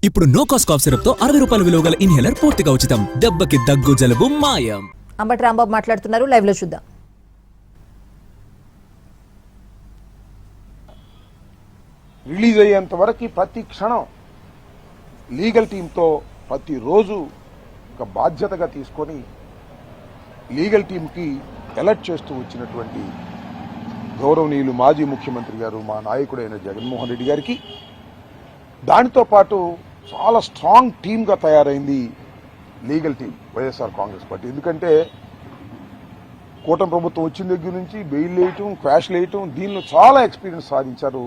ఇప్పుడు no cost cough syrup తో 60 రూపాయల విలువ గల ఇన్హేలర్ పూర్తిగా ఉచితం. దెబ్బకి దగ్గు జలుబు మాయం. అంబటి రాంబాబు మాట్లాడుతున్నారు, లైవ్ లో చూద్దాం. రిలీజ్ అయ్యేంత వరకు ప్రతి క్షణం లీగల్ టీంతో ప్రతిరోజు ఒక బాధ్యతగా తీసుకొని లీగల్ టీంకి అలర్ట్ చేస్తూ వచ్చినటువంటి గౌరవనీయులు మాజీ ముఖ్యమంత్రి గారు, మా నాయకుడైన జగన్మోహన్ రెడ్డి గారికి, దానితో పాటు చాలా స్ట్రాంగ్ టీమ్గా తయారైంది legal team YSR Congress party. ఎందుకంటే కూటమి ప్రభుత్వం వచ్చిన దగ్గర నుంచి బెయిల్ వేయటం, క్వాష్ వేయటం, దీనిలో చాలా ఎక్స్పీరియన్స్ సాధించారు.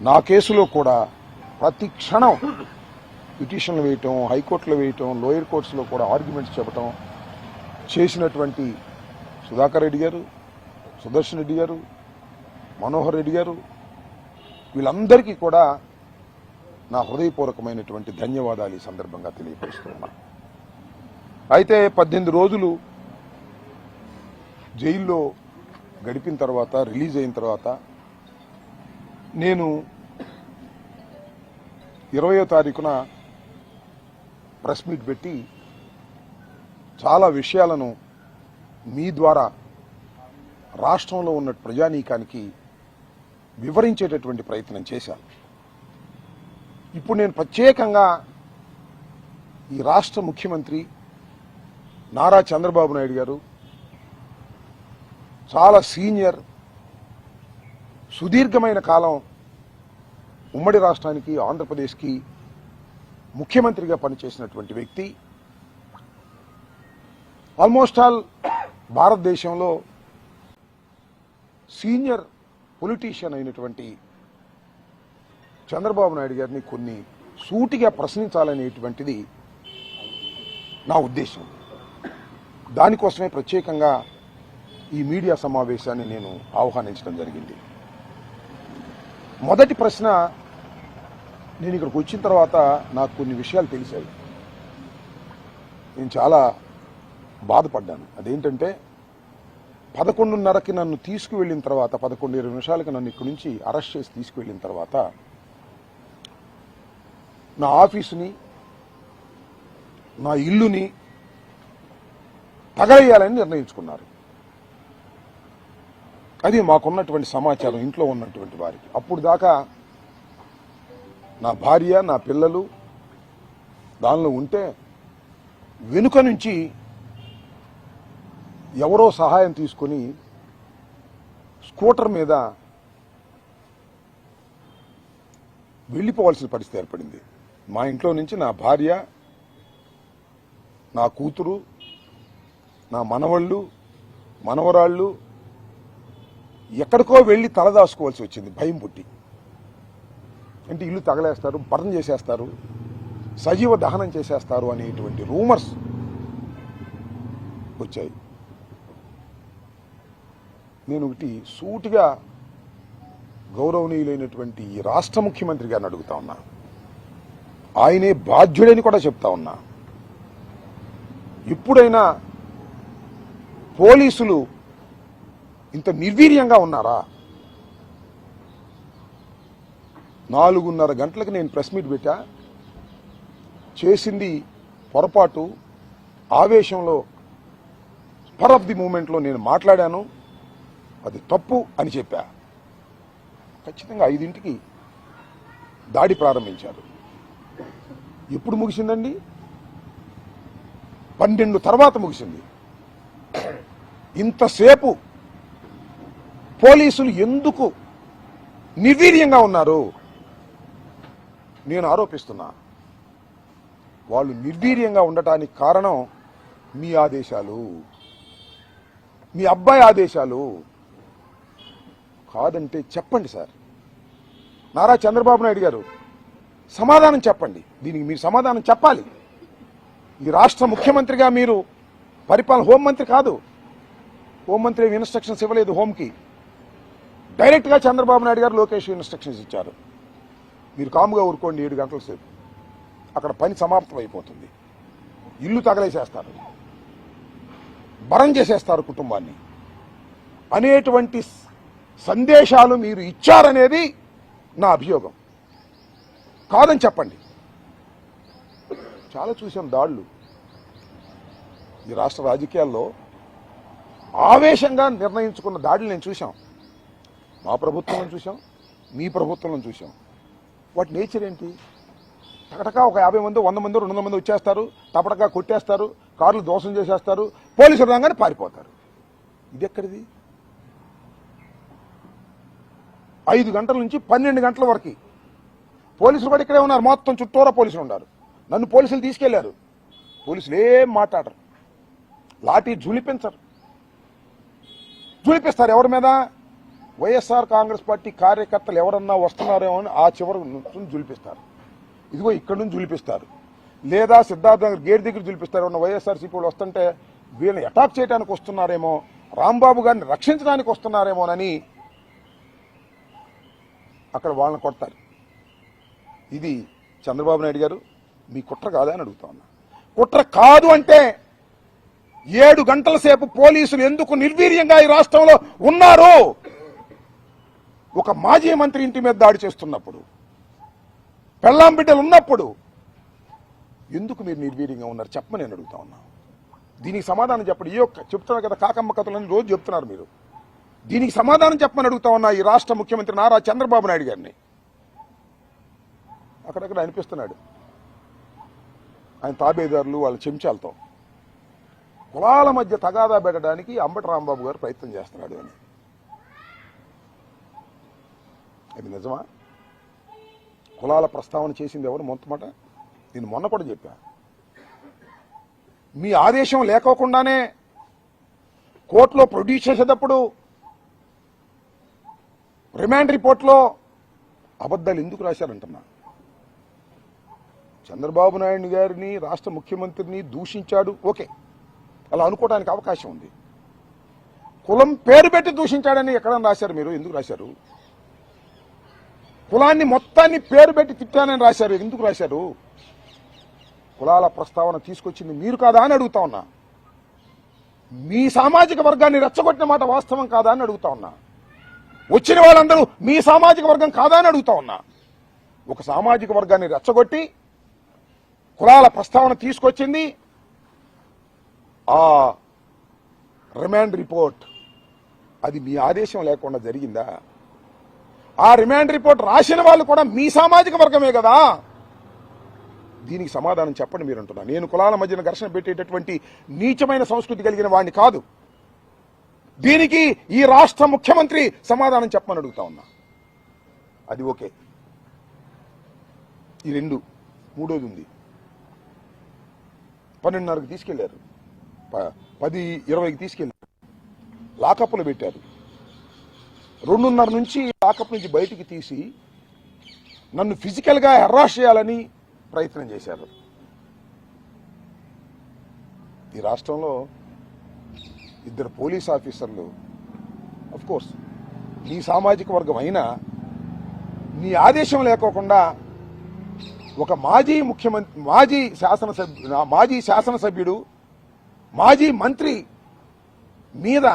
నా కేసులో కూడా ప్రతి క్షణం పిటిషన్లు వేయటం, హైకోర్టులో వేయటం, లోయర్ కోర్ట్స్లో కూడా ఆర్గ్యుమెంట్స్ చెప్పటం చేసినటువంటి సుధాకర్ రెడ్డి గారు, సుదర్శన్ రెడ్డి గారు, మనోహర్ రెడ్డి గారు, వీళ్ళందరికీ కూడా నా హృదయపూర్వకమైనటువంటి ధన్యవాదాలు ఈ సందర్భంగా తెలియపరుస్తున్నా. అయితే 18 రోజులు జైల్లో గడిపిన తర్వాత, రిలీజ్ అయిన తర్వాత నేను 20వ తారీఖున ప్రెస్ మీట్ పెట్టి చాలా విషయాలను మీ ద్వారా రాష్ట్రంలో ఉన్న ప్రజానీకానికి వివరించేటటువంటి ప్రయత్నం చేశాను. ఇప్పుడు నేను ప్రత్యేకంగా ఈ రాష్ట్ర ముఖ్యమంత్రి నారా చంద్రబాబు నాయుడు గారు చాలా సీనియర్, సుదీర్ఘమైన కాలం ఉమ్మడి రాష్ట్రానికి, ఆంధ్రప్రదేశ్కి ముఖ్యమంత్రిగా పనిచేసినటువంటి వ్యక్తి. ఆల్మోస్ట్ ఆల్ భారతదేశంలో సీనియర్ పొలిటీషియన్ అయినటువంటి చంద్రబాబు నాయుడు గారిని కొన్ని సూటిగా ప్రశ్నించాలనేటువంటిది నా ఉద్దేశం. దానికోసమే ప్రత్యేకంగా ఈ మీడియా సమావేశాన్ని నేను ఆహ్వానించడం జరిగింది. మొదటి ప్రశ్న, నేను ఇక్కడికి వచ్చిన తర్వాత నాకు కొన్ని విషయాలు తెలిసాయి. నేను చాలా బాధపడ్డాను. అదేంటంటే 11:30కి నన్ను తీసుకువెళ్ళిన తర్వాత, 11:20 నిమిషాలకి నన్ను ఇక్కడి నుంచి అరెస్ట్ చేసి తీసుకువెళ్ళిన తర్వాత నా ఆఫీసుని, నా ఇల్లుని తగలేయాలని నిర్ణయించుకున్నారు. అది మాకున్నటువంటి సమాచారం ఇంట్లో ఉన్నటువంటి వారికి. అప్పుడు దాకా నా భార్య, నా పిల్లలు దానిలో ఉంటే వెనుక నుంచి ఎవరో సహాయం తీసుకొని స్కూటర్ మీద వెళ్ళిపోవాల్సిన పరిస్థితి ఏర్పడింది. మా ఇంట్లో నుంచి నా భార్య, నా కూతురు, నా మనవళ్ళు, మనవరాళ్ళు ఎక్కడికో వెళ్ళి తలదాసుకోవాల్సి వచ్చింది భయం పుట్టి. అంటే ఇల్లు తగలేస్తారు, బర్న్ చేసేస్తారు, సజీవ దహనం చేసేస్తారు అనేటువంటి రూమర్స్ వచ్చాయి. నేను ఒకటి సూటిగా గౌరవనీయులైనటువంటి ఈ రాష్ట్ర ముఖ్యమంత్రి గారిని అడుగుతా ఉన్నా, ఆయనే బాధ్యుడని కూడా చెప్తా ఉన్నా. ఇప్పుడైనా పోలీసులు ఇంత నిర్వీర్యంగా ఉన్నారా? 4:30 గంటలకు నేను ప్రెస్ మీట్ పెట్టా. చేసింది పొరపాటు, ఆవేశంలో, స్పర్ ఆఫ్ ది మూమెంట్లో నేను మాట్లాడాను, అది తప్పు అని చెప్పా. ఖచ్చితంగా 5ంటికి దాడి ప్రారంభించారు. ఎప్పుడు ముగిసిందండి? 12 తర్వాత ముగిసింది. ఇంతసేపు పోలీసులు ఎందుకు నిర్వీర్యంగా ఉన్నారు? నేను ఆరోపిస్తున్నా, వాళ్ళు నిర్వీర్యంగా ఉండటానికి కారణం మీ ఆదేశాలు, మీ అబ్బాయి ఆదేశాలు. కాదంటే చెప్పండి సార్. నారా చంద్రబాబు నాయుడు గారు సమాధానం చెప్పండి. దీనికి మీరు సమాధానం చెప్పాలి. ఈ రాష్ట్ర ముఖ్యమంత్రిగా మీరు పరిపాలన, హోంమంత్రి కాదు, హోంమంత్రి ఇన్స్ట్రక్షన్స్ ఇవ్వలేదు హోంకి. డైరెక్ట్గా చంద్రబాబు నాయుడు గారు, లోకేష్ ఇన్స్ట్రక్షన్స్ ఇచ్చారు. మీరు కాముగా ఊరుకోండి, 7 గంటల సేపు అక్కడ పని సమాప్తం అయిపోతుంది. ఇల్లు తగలేసేస్తారు, బరం చేసేస్తారు కుటుంబాన్ని అనేటువంటి సందేశాలు మీరు ఇచ్చారనేది నా అభియోగం. కాదని చెప్పండి. చాలా చూసాం దాడులు. ఈ రాష్ట్ర రాజకీయాల్లో ఆవేశంగా నిర్ణయించుకున్న దాడులు నేను చూసాం. మా ప్రభుత్వంలో చూసాం, మీ ప్రభుత్వంలో చూసాం. వాటి నేచర్ ఏంటి? టకటకా ఒక 50 మంది 100 మంది 200 మంది వచ్చేస్తారు, టపటకా కొట్టేస్తారు, కార్లు దోషం చేసేస్తారు, పోలీసులు రాగానే పారిపోతారు. ఇది ఎక్కడిది? 5 గంటల నుంచి 12 గంటల వరకు పోలీసులు కూడా ఇక్కడే ఉన్నారు. మొత్తం చుట్టూరా పోలీసులు ఉన్నారు. నన్ను పోలీసులు తీసుకెళ్లారు. పోలీసులు ఏం మాట్లాడరు, లాఠీ జులిపించరు. జులిపిస్తారు ఎవరి మీద? వైఎస్ఆర్ కాంగ్రెస్ పార్టీ కార్యకర్తలు ఎవరన్నా వస్తున్నారేమో అని ఆ చివరి నుంచి జులిపిస్తారు. ఇదిగో ఇక్కడ నుంచి జులిపిస్తారు, లేదా సిద్ధార్థ నగర్ గేట్ దగ్గర జులిపిస్తారు. ఉన్న వైఎస్ఆర్సీపీ వాళ్ళు వస్తుంటే వీళ్ళని అటాక్ చేయడానికి వస్తున్నారేమో, రాంబాబు గారిని రక్షించడానికి వస్తున్నారేమోనని అక్కడ వాళ్ళని కొడతారు. ఇది చంద్రబాబు నాయుడు గారు మీ కుట్ర కాదా అని అడుగుతా ఉన్నా. కుట్ర కాదు అంటే 7 గంటల సేపు పోలీసులు ఎందుకు నిర్వీర్యంగా ఈ రాష్ట్రంలో ఉన్నారు? ఒక మాజీ మంత్రి ఇంటి మీద దాడి చేస్తున్నప్పుడు, పెళ్ళాం బిడ్డలు ఉన్నప్పుడు ఎందుకు మీరు నిర్వీర్యంగా ఉన్నారు చెప్పమని నేను అడుగుతా ఉన్నా. దీనికి సమాధానం చెప్పండి. ఈ యొక్క చెప్తున్నారు కదా కాకమ్మ కథలని రోజు చెప్తున్నారు మీరు. దీనికి సమాధానం చెప్పమని అడుగుతా ఉన్నా ఈ రాష్ట్ర ముఖ్యమంత్రి నారా చంద్రబాబు నాయుడు గారిని. అక్కడక్కడ అనిపిస్తున్నాడు ఆయన తాబేదారులు వాళ్ళ చెంచాలతో కులాల మధ్య తగాదా పెట్టడానికి అంబటి రాంబాబు గారు ప్రయత్నం చేస్తున్నాడు అని. ఇది నిజమా? కులాల ప్రస్తావన చేసింది ఎవరు మొట్టమొదట? నేను మొన్న కూడా చెప్పా. మీ ఆదేశం లేకోకుండానే కోర్టులో ప్రొడ్యూస్ చేసేటప్పుడు రిమాండ్ రిపోర్ట్లో అబద్ధాలు ఎందుకు రాశారంటున్నా. చంద్రబాబు నాయుడు గారిని రాష్ట్ర ముఖ్యమంత్రిని దూషించాడు, ఓకే, అలా అనుకోవడానికి అవకాశం ఉంది. కులం పేరు పెట్టి దూషించాడని ఎక్కడన్నా రాశారు మీరు? ఎందుకు రాశారు? కులాన్ని మొత్తాన్ని పేరు పెట్టి తిట్టానని రాశారు, ఎందుకు రాశారు? కులాల ప్రస్తావన తీసుకొచ్చింది మీరు కాదా అని అడుగుతా ఉన్నా. మీ సామాజిక వర్గాన్ని రెచ్చగొట్టిన మాట వాస్తవం కాదా అని అడుగుతా ఉన్నా. వచ్చిన వాళ్ళందరూ మీ సామాజిక వర్గం కాదా అని అడుగుతా ఉన్నా. ఒక సామాజిక వర్గాన్ని రెచ్చగొట్టి కులాల ప్రస్తావన తీసుకొచ్చింది ఆ రిమాండ్ రిపోర్ట్. అది మీ ఆదేశం లేకుండా జరిగిందా? ఆ రిమాండ్ రిపోర్ట్ రాసిన వాళ్ళు కూడా మీ సామాజిక వర్గమే కదా. దీనికి సమాధానం చెప్పండి మీరు అంటున్నా. నేను కులాల మధ్యన ఘర్షణ పెట్టేటటువంటి నీచమైన సంస్కృతి కలిగిన వాడిని కాదు. దీనికి ఈ రాష్ట్ర ముఖ్యమంత్రి సమాధానం చెప్పమని అడుగుతా ఉన్నా. అది ఓకే. ఈ 2 మూడోది ఉంది. 12:30కి తీసుకెళ్లారు, 10:20కి తీసుకెళ్లారు, లాకప్లు పెట్టారు. 2:30 నుంచి లాకప్ నుంచి బయటికి తీసి నన్ను ఫిజికల్గా హెరాస్ చేయాలని ప్రయత్నం చేశారు. ఈ రాష్ట్రంలో 2 పోలీస్ ఆఫీసర్లు, అఫ్ కోర్స్ నీ సామాజిక వర్గం అయినా నీ ఆదేశం లేకోకుండా ఒక మాజీ ముఖ్యమంత్రి, మాజీ శాసనసభ్యుడు, మాజీ మంత్రి మీద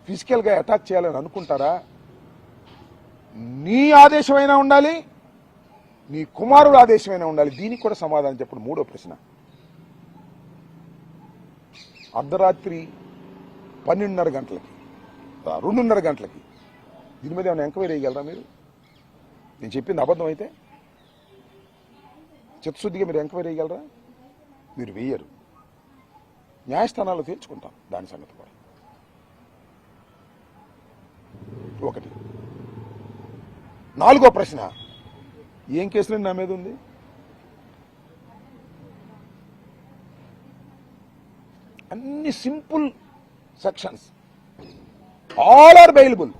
ఫిజికల్గా అటాక్ చేయాలని అనుకుంటారా? నీ ఆదేశమైనా ఉండాలి, నీ కుమారుడు ఆదేశమైనా ఉండాలి. దీనికి కూడా సమాధానం చెప్పండి. మూడో ప్రశ్న, అర్ధరాత్రి 12:30 గంటలకి 2:30 గంటలకి దీని మీద ఏమైనా ఎంక్వైరీ చేయగలరా మీరు? నేను చెప్పింది అబద్ధం అయితే చిత్తశుద్ధిగా మీరు ఎంక్వైరీ చేయగలరా? మీరు వేయరు. న్యాయస్థానాల్లో తేల్చుకుంటాం దాని సంగతి కూడా. ఒకటి. 4వ ప్రశ్న, ఏం కేసులు నా మీద ఉంది? అన్ని simple sections, all are bailable.